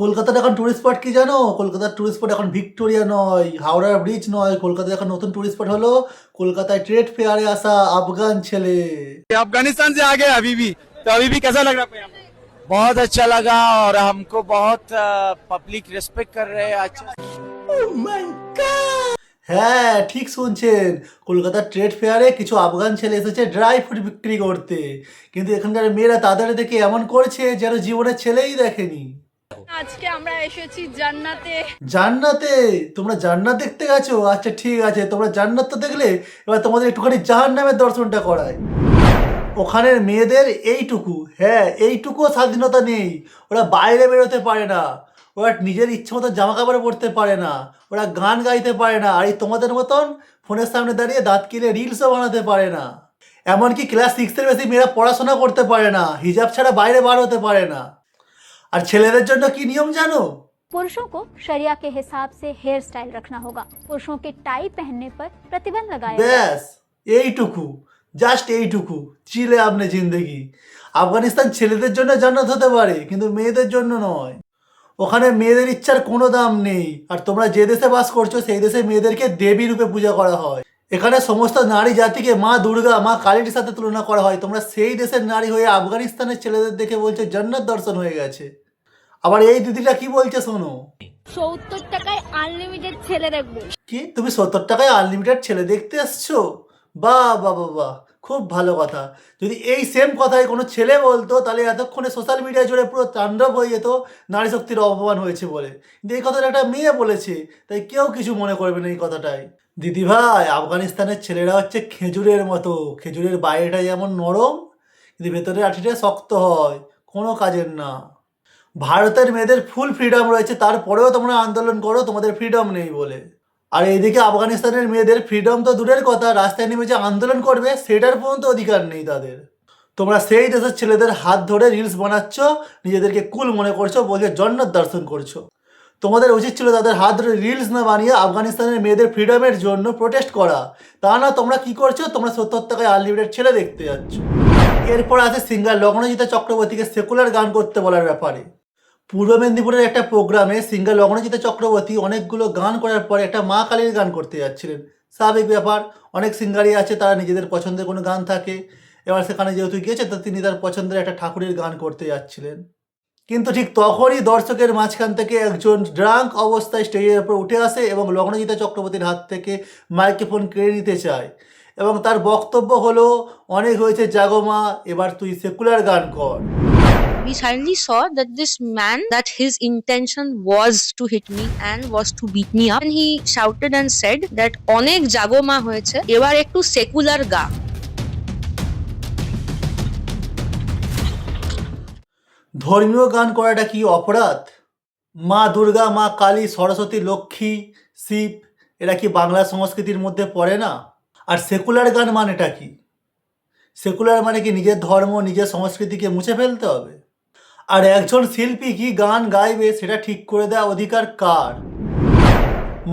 কলকাতার এখন tourist spot কি জানো? কলকাতার টুরিস্ট স্পট এখন ভিক্টোরিয়া নয়, হাওড়ার ব্রিজ নয়, কলকাতার এখন নতুন টুরিস্ট স্পট হলো কলকাতায় ট্রেড ফেয়ারে আসা আফগান ছেলে। अफगानिस्तान से आ गए अभी भी, तो अभी भी कैसा लग रहा है? बहुत अच्छा लगा और हमको बहुत पब्लिक रेस्पेक्ट कर रहे हैं। अच्छा হ্যাঁ, ঠিক শুনছেন, কলকাতার ট্রেড ফেয়ারে কিছু আফগান ছেলে এসেছে ড্রাই ফ্রুট বিক্রি করতে, কিন্তু এখানকার মেয়েরা তাদের দেখে এমন করছে যেন জীবনে ছেলেই দেখেনি। আজকে আমরা এসেছি জান্নাতে। জান্নাতে? তোমরা জান্নাত দেখতে গেছো? আচ্ছা ঠিক আছে, তোমরা জান্নাত তো দেখলে, এবার তোমাদের একটুখানি জাহান্নামের দর্শনটা করায়। ওখানের মেয়েদের এইটুকু, হ্যাঁ এইটুকুও স্বাধীনতা নেই, ওরা বাইরে বেরোতে পারে না, ওরা নিজের ইচ্ছে মতো জামা কাপড় পরতে পারে না, ওরা গান গাইতে পারে না, আর এই তোমাদের মতন ফোনের সামনে দাঁড়িয়ে দাঁত কিলে রিলসও বানাতে পারে না। এমনকি ক্লাস 6-এর বেশি মেয়েরা পড়াশোনা করতে পারে না, হিজাব ছাড়া বাইরে বার হতে পারে না। আর ছেলেদের জন্য কি নিয়ম জানো? पुरुषों को शरिया के हिसाब से हेयर स्टाइल रखना होगा। पुरुषों के टाई पहनने पर प्रतिबंध लगाया गया। ব্যাস এইটুকু, জাস্ট এইটুকু, চিলে আপনি জিন্দেগি। আফগানিস্তান ছেলেদের জন্য জান্নাত হতে পারে, কিন্তু মেয়েদের জন্য নয়। ওখানে মেয়েদের ইচ্ছার কোনো দাম নেই, আর তোমরা যে দেশে বাস করছো সেই দেশে মেয়েদেরকে দেবী রূপে পূজা করা হয়। এখানে সমস্ত নারী জাতিকে মা দুর্গা, মা কালীর সাথে তুলনা করা হয়। তোমরা সেই দেশের নারী হয়ে আফগানিস্তানের ছেলেদের দেখে বলছো জান্নাত দর্শন হয়ে গেছে। আবার এই দিদিটা কি বলছে শোনো। 70 টাকায় আনলিমিটেড ছেলে দেখবো। কি তুমি 70 টাকায় আনলিমিটেড ছেলে দেখতে আসছো? বাহ বাহ বাহ বাহ, খুব ভালো কথা। যদি এই সেম কথায় কোনো ছেলে বলতো তাহলে এতক্ষণে সোশ্যাল মিডিয়া জুড়ে পুরো তাণ্ডব হয়ে যেত নারী শক্তির অপমান হয়েছে বলে। কিন্তু এই কথাটা একটা মেয়ে বলেছে, তাই কেউ কিছু মনে করবে না এই কথাটাই। দিদি ভাই, আফগানিস্তানের ছেলেরা হচ্ছে খেজুরের মতো, খেজুরের বাইরেটা যেমন নরম কিন্তু ভেতরের আঠিটা শক্ত হয়, কোনো কাজের না। ভারতের মেয়েদের ফুল ফ্রিডম রয়েছে, তারপরেও তোমরা আন্দোলন করো তোমাদের ফ্রিডম নেই বলে। আর এইদিকে আফগানিস্তানের মেয়েদের ফ্রিডম তো দূরের কথা, রাস্তায় নেমে যে আন্দোলন করবে সেটার পর্যন্ত অধিকার নেই তাদের। তোমরা সেই দেশের ছেলেদের হাত ধরে রিলস বানাচ্ছ, নিজেদেরকে কুল মনে করছো, বলছে জান্নাত দর্শন করছো। তোমাদের উচিত ছিল তাদের হাত ধরে রিলস না বানিয়ে আফগানিস্তানের মেয়েদের ফ্রিডমের জন্য প্রোটেস্ট করা। তা না, তোমরা কি করছো? তোমরা 70 টাকায় আনলিমিটেড ছেলে দেখতে যাচ্ছ। এরপর আছে সিঙ্গার লগ্নজিতা চক্রবর্তীকে সেকুলার গান করতে বলার ব্যাপারে। পূর্ব মেদিনীপুরের একটা প্রোগ্রামে সিঙ্গার লগ্নজিতা চক্রবর্তী অনেকগুলো গান করার পরে একটা মা কালীর গান করতে যাচ্ছিলেন। স্বাভাবিক ব্যাপার, অনেক সিঙ্গারই আছে তারা নিজেদের পছন্দের কোনো গান থাকে। এবার সেখানে যেহেতু গিয়েছে তো তিনি তার পছন্দের একটা ঠাকুরের গান করতে যাচ্ছিলেন। কিন্তু ঠিক তখনই দর্শকের মাঝখান থেকে একজন ড্রাঙ্ক অবস্থায় স্টেজের উপর উঠে আসে এবং লগ্নজিতা চক্রবর্তীর হাত থেকে মাইক্রোফোন কেড়ে নিতে চায়, এবং তার বক্তব্য হলো অনেক হয়েছে জাগমা, এবার তুই সেকুলার গান কর। We suddenly saw that this man, that his intention was to hit me and was to beat me up, and he shouted and said that onek jagoma hoyeche, ebar ekটু secular ga। ধর্মীয় গান করাটা কি অপরাধ? মা দুর্গা, মা কালী, সরস্বতী, লক্ষ্মী, শিব এরা কি বাংলা সংস্কৃতির মধ্যে পড়ে না? আর সেকুলার গান মানেটা কি? সেকুলার মানে কি নিজের ধর্ম, নিজের সংস্কৃতিকে মুছে ফেলতে হবে? আর একজন শিল্পী কি গান গাইবে সেটা ঠিক করে দেওয়া অধিকার কার?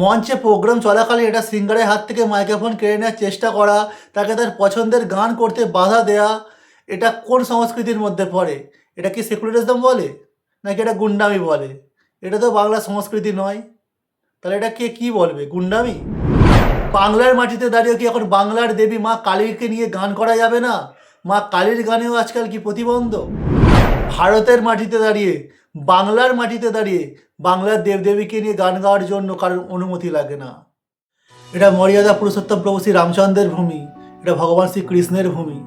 মঞ্চে প্রোগ্রাম চলাকালীন এটা সিঙ্গারের হাত থেকে মাইক্রোফোন কেড়ে নেওয়ার চেষ্টা করা, তাকে তার পছন্দের গান করতে বাধা দেয়া, এটা কোন সংস্কৃতির মধ্যে পড়ে? এটা কি সেকুলারিজম বলে নাকি এটা গুন্ডামি বলে? এটা তো বাংলা সংস্কৃতি নয়, তাহলে এটা কে কি বলবে? গুন্ডামি? বাংলার মাটিতে দাঁড়িয়ে কি এখন বাংলার দেবী মা কালীকে নিয়ে গান করা যাবে না? মা কালীর গানেও আজকাল কি প্রতিবন্ধ? ভারতের মাটিতে দাঁড়িয়ে, বাংলার মাটিতে দাঁড়িয়ে বাংলার দেবদেবীকে নিয়ে গান গাওয়ার জন্য কারোর অনুমতি লাগে না। এটা মর্যাদা পুরুষোত্তম প্রভু শ্রী রামচন্দ্রের ভূমি, এটা ভগবান শ্রীকৃষ্ণের ভূমি,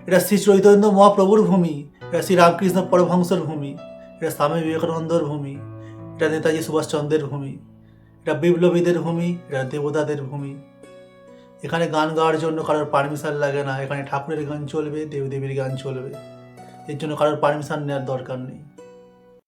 এটা শ্রী চৈতন্য মহাপ্রভুর ভূমি, এটা শ্রী রামকৃষ্ণ পরমহংসের ভূমি, এটা স্বামী বিবেকানন্দর ভূমি, এটা নেতাজি সুভাষচন্দ্রের ভূমি, এটা বিপ্লবীদের ভূমি, এটা দেবতাদের ভূমি। এখানে গান গাওয়ার জন্য কারোর পারমিশন লাগে না, এখানে ঠাকুরের গান চলবে, দেবদেবীর গান চলবে, এর জন্য কারোর পারমিশন নেওয়ার দরকার নেই।